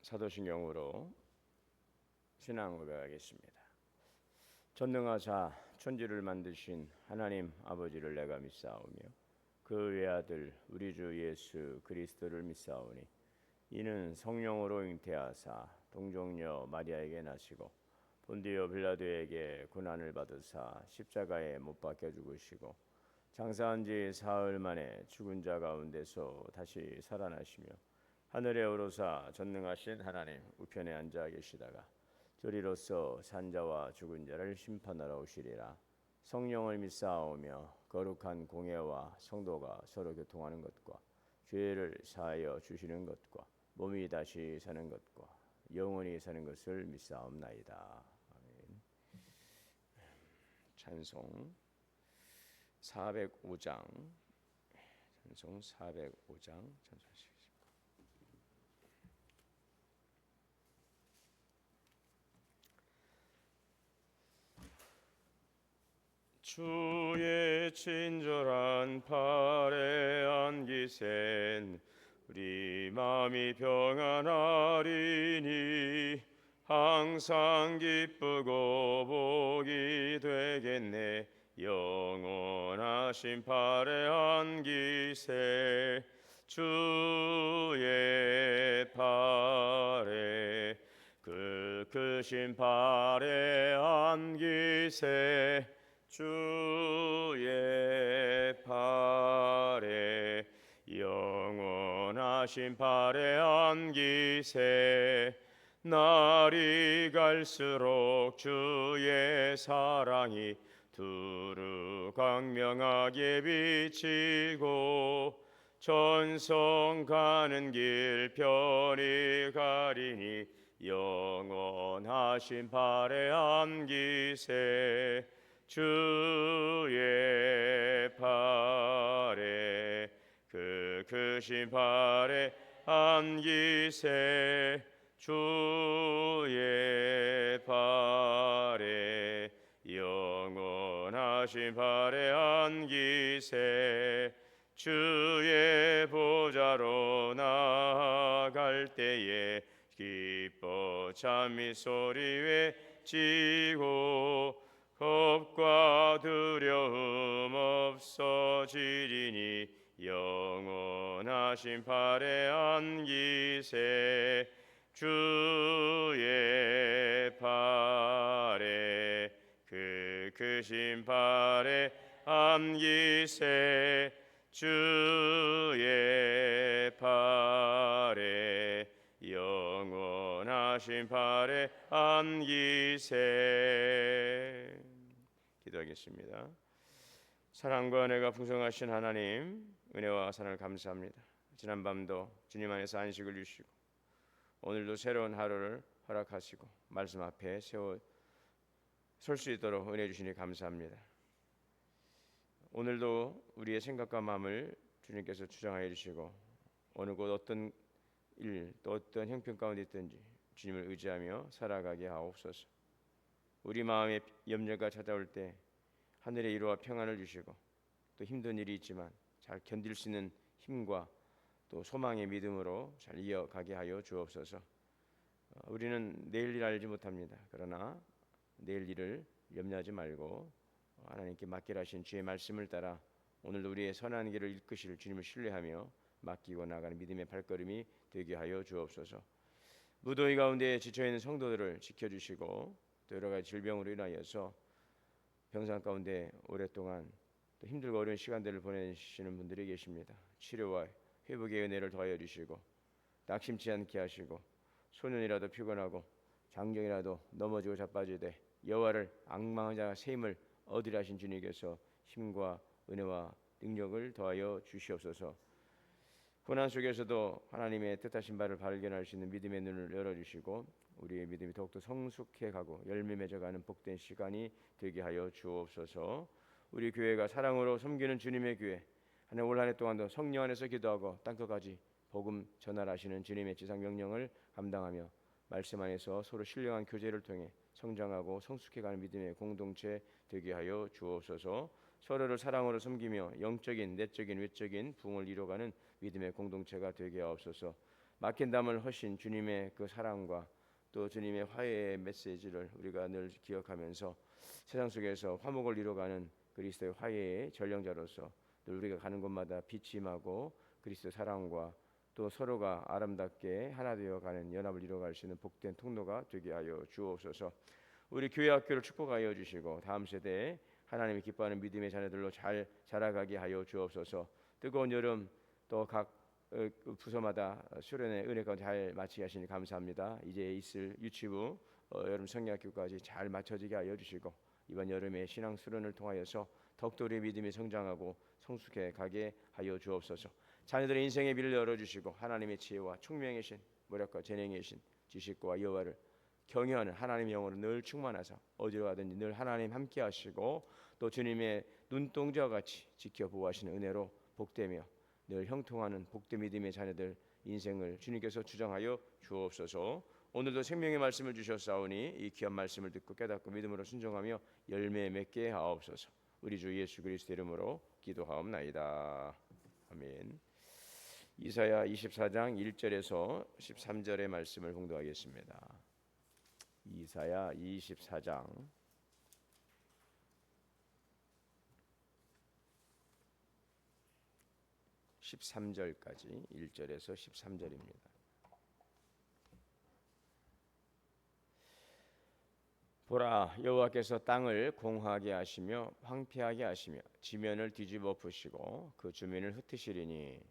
사도신경으로 신앙 고백하겠습니다. 전능하사 천지를 만드신 하나님 아버지를 내가 믿사오며 그 외아들 우리 주 예수 그리스도를 믿사오니 이는 성령으로 잉태하사 동정녀 마리아에게 나시고 본디오 빌라도에게 고난을 받으사 십자가에 못 박혀 죽으시고 장사한 지 사흘 만에 죽은 자 가운데서 다시 살아나시며 하늘에 오르사 전능하신 하나님 우편에 앉아 계시다가 저리로서 산자와 죽은 자를 심판하러 오시리라. 성령을 믿사오며 거룩한 공예와 성도가 서로 교통하는 것과 죄를 사하여 주시는 것과 몸이 다시 사는 것과 영원히 사는 것을 믿사옵나이다. 아멘. 찬송 405장 찬송 405장 찬송하시겠습니다. 주의 친절한 팔에 안기센 우리 마음이 평안하리니 항상 기쁘고 복이 되겠네. 영원하신 팔에 안기세 주의 팔에 그 크신 팔에 안기세 주의 팔에 영원하신 팔에 안기세 날이 갈수록 주의 사랑이 두루 광명하게 비치고 전성 가는 길 편히 가리니 영원하신 팔에 안기세 주의 팔에 그 크신 팔에 안기세 주의 팔에 영원하신 팔에 안기세 주의 보좌로 나아갈 때에 기뻐 찬미 소리 외치고 겁과 두려움 없어지리니 영원하신 팔에 안기세 주의 팔에 그 크신 팔에 안기세 주의 팔에 영원하신 팔에 안기세. 기도하겠습니다. 사랑과 은혜가 풍성하신 하나님, 은혜와 사랑을 감사합니다. 지난밤도 주님 안에서 안식을 주시고 오늘도 새로운 하루를 허락하시고 말씀 앞에 설 수 있도록 은혜 주시니 감사합니다. 오늘도 우리의 생각과 마음을 주님께서 주장하여 주시고 어느 곳 어떤 일 또 어떤 형편 가운데 있든지 주님을 의지하며 살아가게 하옵소서. 우리 마음에 염려가 찾아올 때 하늘의 위로와 평안을 주시고 또 힘든 일이 있지만 잘 견딜 수 있는 힘과 또 소망의 믿음으로 잘 이어가게 하여 주옵소서. 우리는 내일 일 알지 못합니다. 그러나 내일 일을 염려하지 말고 하나님께 맡기라 하신 주의 말씀을 따라 오늘도 우리의 선한 길을 이끄실 주님을 신뢰하며 맡기고 나가는 믿음의 발걸음이 되게 하여 주옵소서. 무더위 가운데 지쳐있는 성도들을 지켜주시고 또 여러 가지 질병으로 인하여서 병상 가운데 오랫동안 또 힘들고 어려운 시간들을 보내시는 분들이 계십니다. 치료와 회복의 은혜를 더하여 주시고 낙심치 않게 하시고 소년이라도 피곤하고 장정이라도 넘어지고 자빠지되 여호와를 앙망한 자가 새 힘을 얻으라 하신 주님께서 힘과 은혜와 능력을 더하여 주시옵소서. 고난 속에서도 하나님의 뜻하신 바를 발견할 수 있는 믿음의 눈을 열어주시고 우리의 믿음이 더욱더 성숙해가고 열매 맺어가는 복된 시간이 되게 하여 주옵소서. 우리 교회가 사랑으로 섬기는 주님의 교회, 하나님 올 한 해 동안도 성령 안에서 기도하고 땅끝까지 복음 전하시는 주님의 지상 명령을 감당하며 말씀 안에서 서로 신령한 교제를 통해 성장하고 성숙해가는 믿음의 공동체 되게 하여 주옵소서. 서로를 사랑으로 섬기며 영적인, 내적인, 외적인 부흥을 이루어가는 믿음의 공동체가 되게 하옵소서. 막힌 담을 허신 주님의 그 사랑과 또 주님의 화해의 메시지를 우리가 늘 기억하면서 세상 속에서 화목을 이루어가는 그리스도의 화해의 전령자로서 늘 우리가 가는 곳마다 빛이 임하고 그리스도의 사랑과 또 서로가 아름답게 하나 되어 가는 연합을 이루어갈 수 있는 복된 통로가 되게 하여 주옵소서. 우리 교회 학교를 축복하여 주시고 다음 세대에 하나님이 기뻐하는 믿음의 자녀들로 잘 자라가게 하여 주옵소서. 뜨거운 여름 또 각 부서마다 수련의 은혜 가운데 잘 마치게 하시니 감사합니다. 이제 있을 유치부 여름 성경학교까지 잘 마쳐지게 하여 주시고 이번 여름에 신앙 수련을 통하여서 더욱더 우리의 믿음이 성장하고 성숙해 가게 하여 주옵소서. 자녀들의 인생의 길을 열어주시고 하나님의 지혜와 총명이신 모략과 재능이신 지식과 여호와를 경외하는 하나님의 영으로 늘 충만하사 어디로 가든지 늘 하나님 함께 하시고 또 주님의 눈동자와 같이 지켜 보호하시는 은혜로 복되며 늘 형통하는 복된 믿음의 자녀들 인생을 주님께서 주장하여 주옵소서. 오늘도 생명의 말씀을 주셨사오니 이 귀한 말씀을 듣고 깨닫고 믿음으로 순종하며 열매 맺게 하옵소서. 우리 주 예수 그리스도 이름으로 기도하옵나이다. 아멘. 이사야 24장 1절에서 13절의 말씀을 봉독하겠습니다. 이사야 24장 13절까지 1절에서 13절입니다. 보라, 여호와께서 땅을 공하게 하시며 황폐하게 하시며 지면을 뒤집어 엎으시고 그 주민을 흩으시리니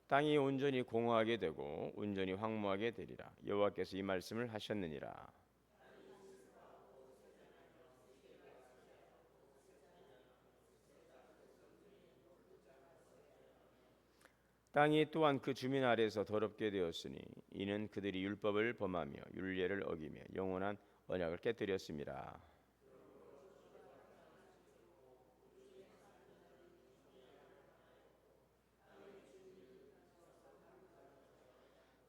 땅이 온전히 공허하게 되고 온전히 황무하게 되리라. 여호와께서 이 말씀을 하셨느니라. 땅이 또한 그 주민 아래에서 더럽게 되었으니 이는 그들이 율법을 범하며 율례를 어기며 영원한 언약을 깨뜨렸습니다.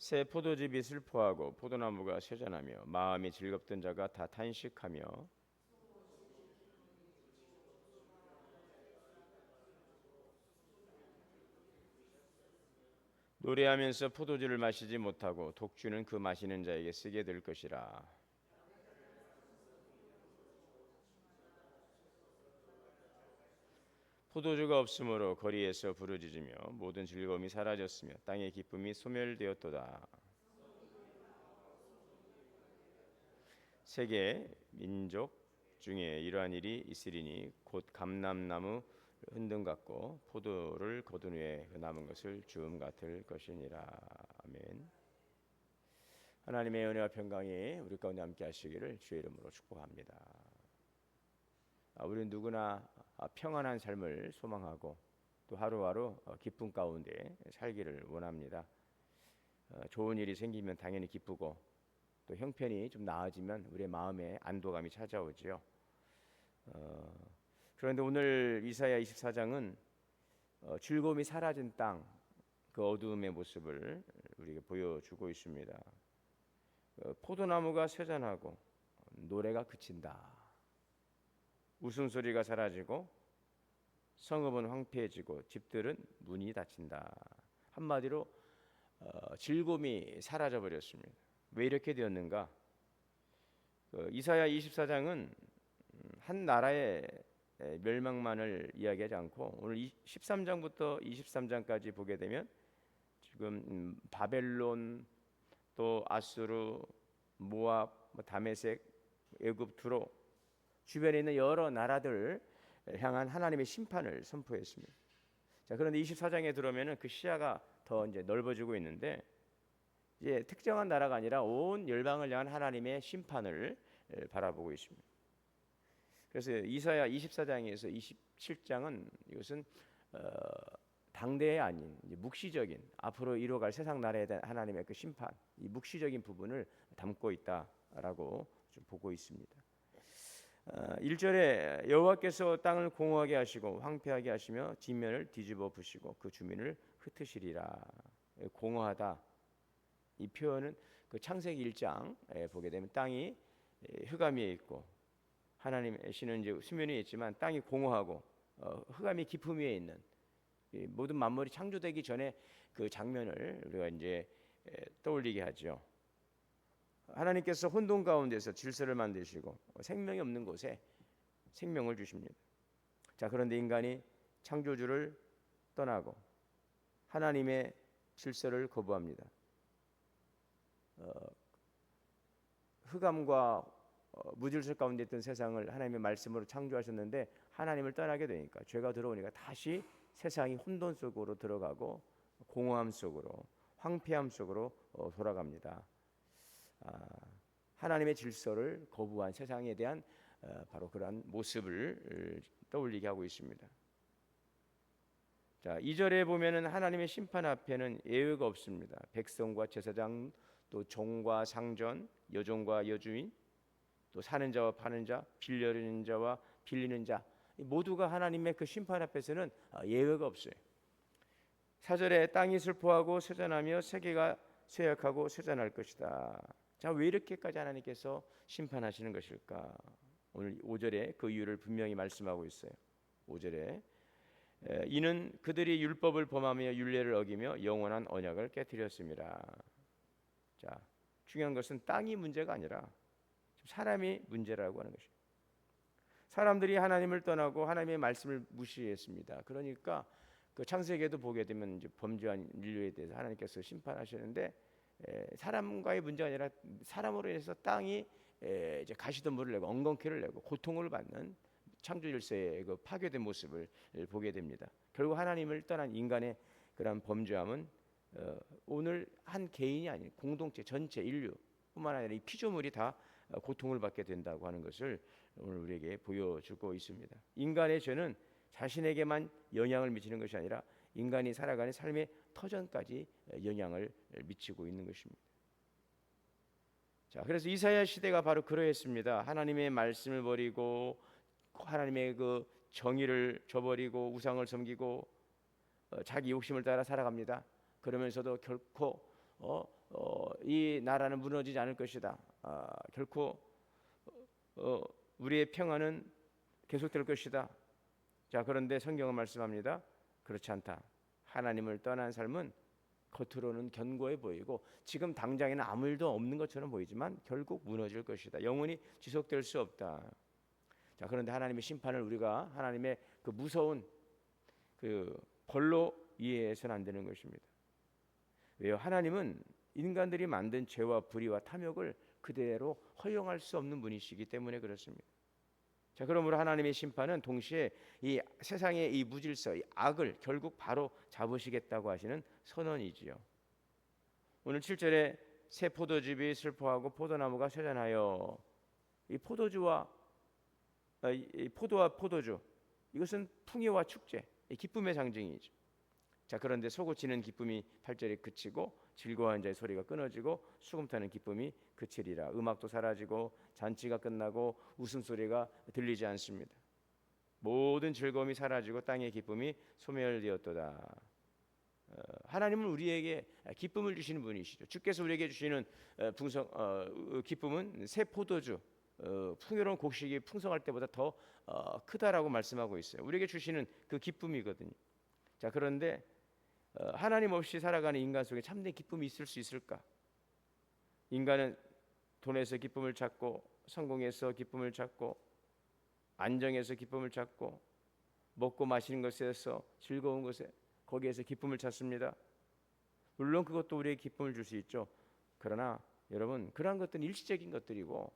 새 포도즙이 슬퍼하고 포도나무가 쇠잔하며 마음이 즐겁던 자가 다 탄식하며 노래하면서 포도주를 마시지 못하고 독주는 그 마시는 자에게 쓰게 될 것이라. 포도주가 없으므로 거리에서 부르짖으며 모든 즐거움이 사라졌으며 땅의 기쁨이 소멸되었도다. 세계 민족 중에 이러한 일이 있으리니 곧 감람나무 흔든 같고 포도를 거둔 후에 그 남은 것을 주음 같을 것이니라. 아멘. 하나님의 은혜와 평강이 우리 가운데 함께 하시기를 주의 이름으로 축복합니다. 우리는 누구나 평안한 삶을 소망하고 또 하루하루 기쁨 가운데 살기를 원합니다. 좋은 일이 생기면 당연히 기쁘고 또 형편이 좀 나아지면 우리의 마음에 안도감이 찾아오지요. 그런데 오늘 이사야 24장은 즐거움이 사라진 땅, 그 어두움의 모습을 우리에게 보여주고 있습니다. 포도나무가 쇠잔하고 노래가 그친다. 웃음소리가 사라지고 성읍은 황폐해지고 집들은 문이 닫힌다. 한마디로 즐거움이 사라져 버렸습니다. 왜 이렇게 되었는가? 이사야 24장은 한 나라의 멸망만을 이야기하지 않고 오늘 13장부터 23장까지 보게 되면 지금 바벨론 또 아수르, 모압, 다메섹, 애굽, 두로 주변에 있는 여러 나라들 향한 하나님의 심판을 선포했습니다. 자, 그런데 24장에 들어오면은 그 시야가 더 이제 넓어지고 있는데 이제 특정한 나라가 아니라 온 열방을 향한 하나님의 심판을 바라보고 있습니다. 그래서 이사야 24장에서 27장은 이것은 당대의 아닌 묵시적인 앞으로 이루어갈 세상 나라에 대한 하나님의 그 심판, 이 묵시적인 부분을 담고 있다라고 좀 보고 있습니다. 1절에 여호와께서 땅을 공허하게 하시고 황폐하게 하시며 뒷면을 뒤집어 부시고 그 주민을 흩으시리라. 공허하다, 이 표현은 그 창세기 1장에 보게 되면 땅이 흑암 위에 있고 하나님의 신은 이제 수면 위에 있지만 땅이 공허하고 흑암이 깊음 위에 있는 모든 만물이 창조되기 전에 그 장면을 우리가 이제 떠올리게 하죠. 하나님께서 혼돈 가운데서 질서를 만드시고 생명이 없는 곳에 생명을 주십니다. 자, 그런데 인간이 창조주를 떠나고 하나님의 질서를 거부합니다. 흑암과 무질서 가운데 있던 세상을 하나님의 말씀으로 창조하셨는데 하나님을 떠나게 되니까 죄가 들어오니까 다시 세상이 혼돈 속으로 들어가고 공허함 속으로 황폐함 속으로 돌아갑니다. 하나님의 질서를 거부한 세상에 대한 바로 그러한 모습을 떠올리게 하고 있습니다. 자, 2절에 보면은 하나님의 심판 앞에는 예외가 없습니다. 백성과 제사장, 또 종과 상전, 여종과 여주인, 또 사는 자와 파는 자, 빌려주는 자와 빌리는 자, 모두가 하나님의 그 심판 앞에서는 예외가 없어요. 4절에 땅이 슬퍼하고 쇠잔하며 세계가 쇠약하고 쇠잔할 것이다. 자, 왜 이렇게까지 하나님께서 심판하시는 것일까? 오늘 5절에 그 이유를 분명히 말씀하고 있어요. 5절에 이는 그들이 율법을 범하며 율례를 어기며 영원한 언약을 깨뜨렸습니다. 자, 중요한 것은 땅이 문제가 아니라 사람이 문제라고 하는 것입니다. 사람들이 하나님을 떠나고 하나님의 말씀을 무시했습니다. 그러니까 그 창세기에도 보게 되면 이제 범죄한 인류에 대해서 하나님께서 심판하시는데 사람과의 문제가 아니라 사람으로 인해서 땅이 이제 가시덤불을 내고 엉겅퀴를 내고 고통을 받는 창조 질서의 그 파괴된 모습을 보게 됩니다. 결국 하나님을 떠난 인간의 그런 범죄함은 오늘 한 개인이 아닌 공동체 전체 인류뿐만 아니라 이 피조물이 다 고통을 받게 된다고 하는 것을 오늘 우리에게 보여주고 있습니다. 인간의 죄는 자신에게만 영향을 미치는 것이 아니라 인간이 살아가는 삶의 터전까지 영향을 미치고 있는 것입니다. 자, 그래서 이사야 시대가 바로 그러했습니다. 하나님의 말씀을 버리고 하나님의 그 정의를 저버리고 우상을 섬기고 자기 욕심을 따라 살아갑니다. 그러면서도 결코 이 나라는 무너지지 않을 것이다. 결코 우리의 평화는 계속될 것이다. 자, 그런데 성경은 말씀합니다. 그렇지 않다. 하나님을 떠난 삶은 겉으로는 견고해 보이고 지금 당장에는 아무 일도 없는 것처럼 보이지만 결국 무너질 것이다. 영원히 지속될 수 없다. 자, 그런데 하나님의 심판을 우리가 하나님의 그 무서운 그 벌로 이해해서는 안 되는 것입니다. 왜요? 하나님은 인간들이 만든 죄와 불의와 탐욕을 그대로 허용할 수 없는 분이시기 때문에 그렇습니다. 자, 그러므로 하나님의 심판은 동시에 이 세상의 이 무질서, 이 악을 결국 바로 잡으시겠다고 하시는 선언이지요. 오늘 7절에 새 포도즙이 슬퍼하고 포도나무가 쇠잔하여, 이 포도주와 이 포도와 포도주, 이것은 풍요와 축제, 기쁨의 상징이죠. 자, 그런데 솟구치는 기쁨이 8절에 그치고 즐거워하는 자의 소리가 끊어지고 수금 타는 기쁨이 그치리라. 음악도 사라지고 잔치가 끝나고 웃음소리가 들리지 않습니다. 모든 즐거움이 사라지고 땅의 기쁨이 소멸되었도다. 하나님은 우리에게 기쁨을 주시는 분이시죠. 주께서 우리에게 주시는 기쁨은 새 포도주, 풍요로운 곡식이 풍성할 때보다 더 크다라고 말씀하고 있어요. 우리에게 주시는 그 기쁨이거든요. 자, 그런데 하나님 없이 살아가는 인간 속에 참된 기쁨이 있을 수 있을까? 인간은 돈에서 기쁨을 찾고 성공에서 기쁨을 찾고 안정에서 기쁨을 찾고 먹고 마시는 것에서 즐거운 것에 거기에서 기쁨을 찾습니다. 물론 그것도 우리에게 기쁨을 줄 수 있죠. 그러나 여러분, 그러한 것들은 일시적인 것들이고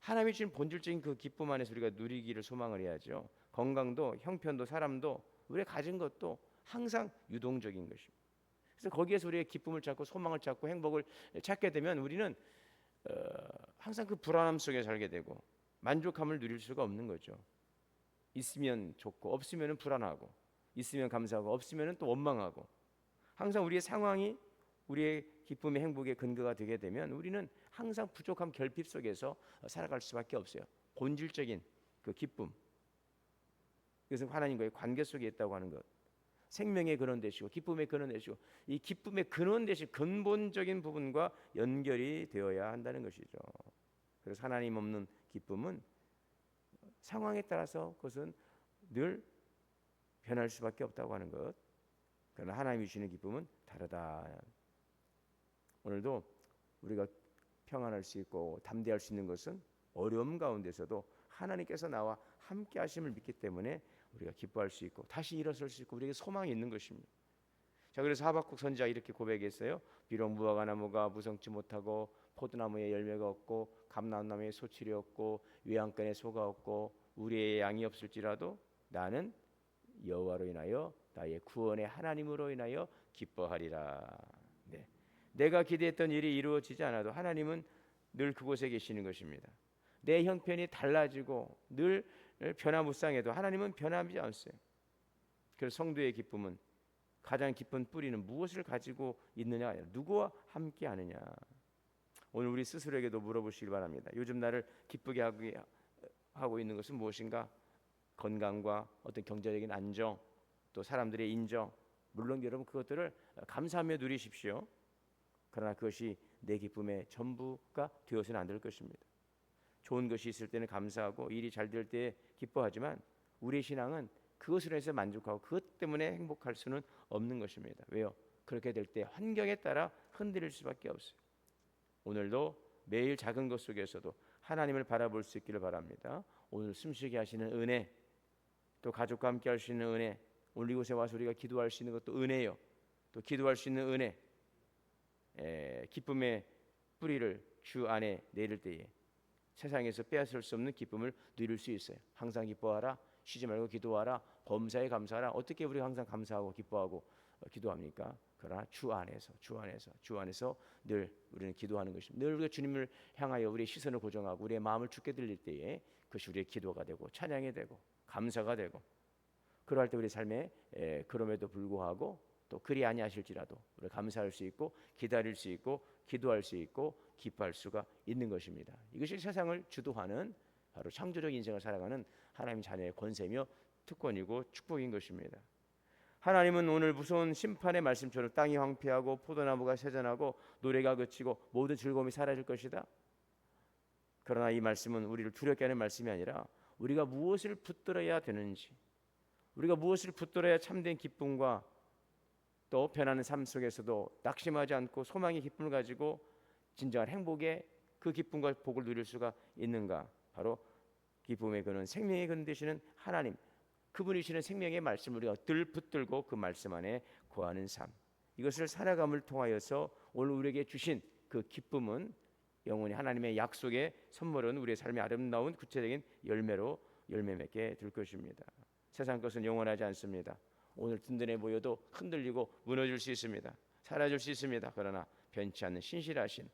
하나님이 주신 본질적인 그 기쁨 안에서 우리가 누리기를 소망을 해야죠. 건강도 형편도 사람도 우리가 가진 것도 항상 유동적인 것입니다. 그래서 거기에서 우리의 기쁨을 찾고 소망을 찾고 행복을 찾게 되면 우리는 항상 그 불안함 속에 살게 되고 만족함을 누릴 수가 없는 거죠. 있으면 좋고 없으면 불안하고 있으면 감사하고 없으면 또 원망하고 항상 우리의 상황이 우리의 기쁨의 행복의 근거가 되게 되면 우리는 항상 부족함 결핍 속에서 살아갈 수밖에 없어요. 본질적인 그 기쁨, 이것은 하나님과의 관계 속에 있다고 하는 것. 생명의 근원 되시고 기쁨의 근원 되시고 이 기쁨의 근원 되신 근본적인 부분과 연결이 되어야 한다는 것이죠. 그래서 하나님 없는 기쁨은 상황에 따라서 그것은 늘 변할 수밖에 없다고 하는 것. 그러나 하나님이 주시는 기쁨은 다르다. 오늘도 우리가 평안할 수 있고 담대할 수 있는 것은 어려움 가운데서도 하나님께서 나와 함께 하심을 믿기 때문에 우리가 기뻐할 수 있고 다시 일어설 수 있고 우리에게 소망이 있는 것입니다. 자, 그래서 하박국 선지자 이렇게 고백했어요. 비록 무화과 나무가 무성치 못하고 포도나무에 열매가 없고 감람나무에 소출이 없고 외양간에 소가 없고 우리의 양이 없을지라도 나는 여호와로 인하여 나의 구원의 하나님으로 인하여 기뻐하리라. 네. 내가 기대했던 일이 이루어지지 않아도 하나님은 늘 그곳에 계시는 것입니다. 내 형편이 달라지고 늘 변화무쌍해도 하나님은 변하지 않으세요. 그래서 성도의 기쁨은 가장 깊은 뿌리는 무엇을 가지고 있느냐 아니라 누구와 함께 하느냐. 오늘 우리 스스로에게도 물어보시기 바랍니다. 요즘 나를 기쁘게 하고 있는 것은 무엇인가? 건강과 어떤 경제적인 안정, 또 사람들의 인정, 물론 여러분 그것들을 감사하며 누리십시오. 그러나 그것이 내 기쁨의 전부가 되어서는 안 될 것입니다. 좋은 것이 있을 때는 감사하고 일이 잘 될 때 기뻐하지만 우리의 신앙은 그것으로 해서 만족하고 그것 때문에 행복할 수는 없는 것입니다. 왜요? 그렇게 될 때 환경에 따라 흔들릴 수밖에 없어요. 오늘도 매일 작은 것 속에서도 하나님을 바라볼 수 있기를 바랍니다. 오늘 숨쉬게 하시는 은혜, 또 가족과 함께 할 수 있는 은혜, 오늘 이곳에 와서 우리가 기도할 수 있는 것도 은혜요. 또 기도할 수 있는 은혜, 기쁨의 뿌리를 주 안에 내릴 때에 세상에서 빼앗을 수 없는 기쁨을 누릴 수 있어요. 항상 기뻐하라, 쉬지 말고 기도하라, 범사에 감사하라. 어떻게 우리가 항상 감사하고 기뻐하고 기도합니까? 그러나 주 안에서 늘 우리는 기도하는 것입니다. 늘 우리가 주님을 향하여 우리의 시선을 고정하고 우리의 마음을 주께 들릴 때에 그것이 우리의 기도가 되고 찬양이 되고 감사가 되고, 그러할 때 우리 삶에 그럼에도 불구하고 또 그리 아니하실지라도 우리 감사할 수 있고 기다릴 수 있고 기도할 수 있고 기뻐할 수가 있는 것입니다. 이것이 세상을 주도하는 바로 창조적 인생을 살아가는 하나님 자녀의 권세며 특권이고 축복인 것입니다. 하나님은 오늘 무서운 심판의 말씀처럼 땅이 황폐하고 포도나무가 세잔하고 노래가 그치고 모든 즐거움이 사라질 것이다. 그러나 이 말씀은 우리를 두렵게 하는 말씀이 아니라 우리가 무엇을 붙들어야 되는지, 우리가 무엇을 붙들어야 참된 기쁨과 또 변하는 삶 속에서도 낙심하지 않고 소망의 기쁨을 가지고 진정한 행복의 그 기쁨과 복을 누릴 수가 있는가. 바로 기쁨의 근원, 생명의 근원 되시는 하나님, 그분이시는 생명의 말씀을 우리가 늘 붙들고 그 말씀 안에 거하는 삶, 이것을 살아감을 통하여서 오늘 우리에게 주신 그 기쁨은 영원히 하나님의 약속의 선물은 우리의 삶의 아름다운 구체적인 열매로 열매 맺게 될 것입니다. 세상 것은 영원하지 않습니다. 오늘 든든해 보여도 흔들리고 무너질 수 있습니다. 사라질 수 있습니다. 그러나 변치 않는 신실하신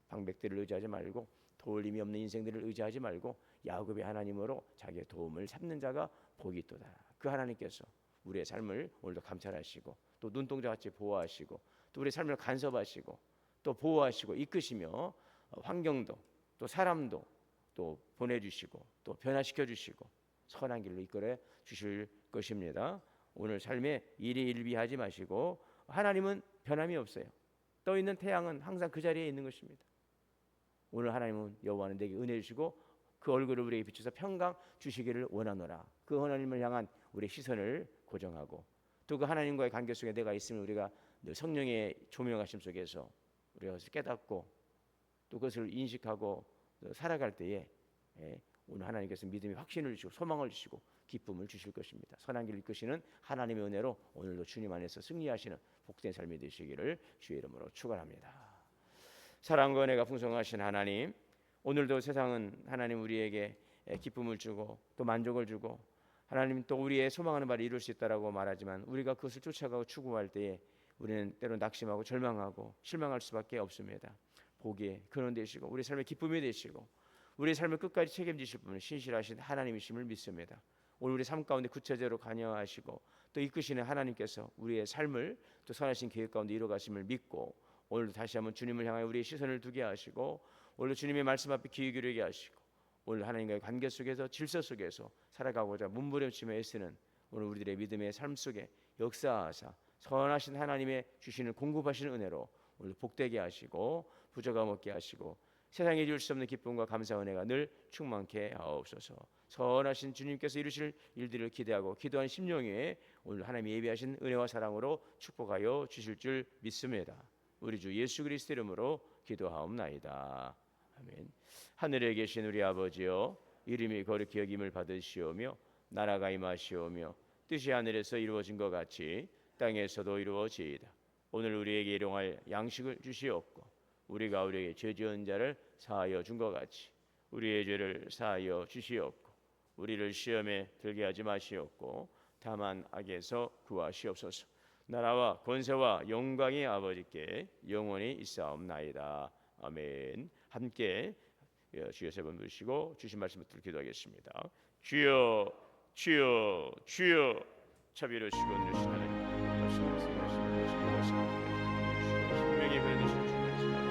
방백들을 의지하지 말고 도울림이 없는 인생들을 의지하지 말고 야곱의 하나님으로 자기의 도움을 삼는 자가 복이 있도다. 그 하나님께서 우리의 삶을 오늘도 감찰하시고 또 눈동자같이 보호하시고 또 우리의 삶을 간섭하시고 또 보호하시고 이끄시며 환경도 또 사람도 또 보내주시고 또 변화시켜 주시고 선한 길로 이끌어 주실 것입니다. 오늘 삶에 일희일비하지 마시고 하나님은 변함이 없어요. 떠 있는 태양은 항상 그 자리에 있는 것입니다. 오늘 하나님은 여호와는 내게 은혜 주시고 그 얼굴을 우리에게 비추사 평강 주시기를 원하노라. 그 하나님을 향한 우리의 시선을 고정하고 또 그 하나님과의 관계 속에 내가 있으면 우리가 늘 성령의 조명하심 속에서 우리가 그것을 깨닫고 또 그것을 인식하고 살아갈 때에 오늘 하나님께서 믿음의 확신을 주시고 소망을 주시고 기쁨을 주실 것입니다. 선한 길을 이끄시는 하나님의 은혜로 오늘도 주님 안에서 승리하시는 복된 삶이 되시기를 주의 이름으로 축원합니다. 사랑과 은혜가 풍성하신 하나님, 오늘도 세상은 하나님 우리에게 기쁨을 주고 또 만족을 주고 하나님 또 우리의 소망하는 바를 이룰 수 있다라고 말하지만 우리가 그것을 쫓아가고 추구할 때에 우리는 때로 낙심하고 절망하고 실망할 수밖에 없습니다. 복의 근원 되시고 우리 삶의 기쁨이 되시고 우리의 삶을 끝까지 책임지실 분은 신실하신 하나님이심을 믿습니다. 오늘 우리 삶 가운데 구체적으로 관여하시고 또 이끄시는 하나님께서 우리의 삶을 또 선하신 계획 가운데 이루어가심을 믿고 오늘도 다시 한번 주님을 향하여 우리의 시선을 두게 하시고 오늘 주님의 말씀 앞에 귀 기울이게 하시고 오늘 하나님과의 관계 속에서 질서 속에서 살아가고자 몸부림치며 애쓰는 오늘 우리들의 믿음의 삶 속에 역사하사 선하신 하나님의 주시는 공급하시는 은혜로 오늘 복되게 하시고 부족함 없게 하시고 세상에 줄 수 없는 기쁨과 감사 은혜가 늘 충만케 하옵소서. 선하신 주님께서 이루실 일들을 기대하고 기도한 심령에 오늘 하나님이 예비하신 은혜와 사랑으로 축복하여 주실 줄 믿습니다. 우리 주 예수 그리스도 이름으로 기도하옵나이다. 아멘. 하늘에 계신 우리 아버지여, 이름이 거룩히 여김을 받으시오며 나라가 임하시오며 뜻이 하늘에서 이루어진 것 같이 땅에서도 이루어지이다. 오늘 우리에게 일용할 양식을 주시옵고 우리가 우리에게 죄 지은 자를 사하여 준 것 같이 우리의 죄를 사하여 주시옵고 우리를 시험에 들게 하지 마시옵고 다만 악에서 구하시옵소서. 나라와 권세와 영광이 아버지께 영원히 있사옵나이다. 아멘. 함께 주여 세 번 부르시고 주신 말씀 붙들어 기도하겠습니다. 주여 주여 주여 자비로우시고 은혜로우신 하나님, 말씀을 말씀하시고 생명의 변해주신 주님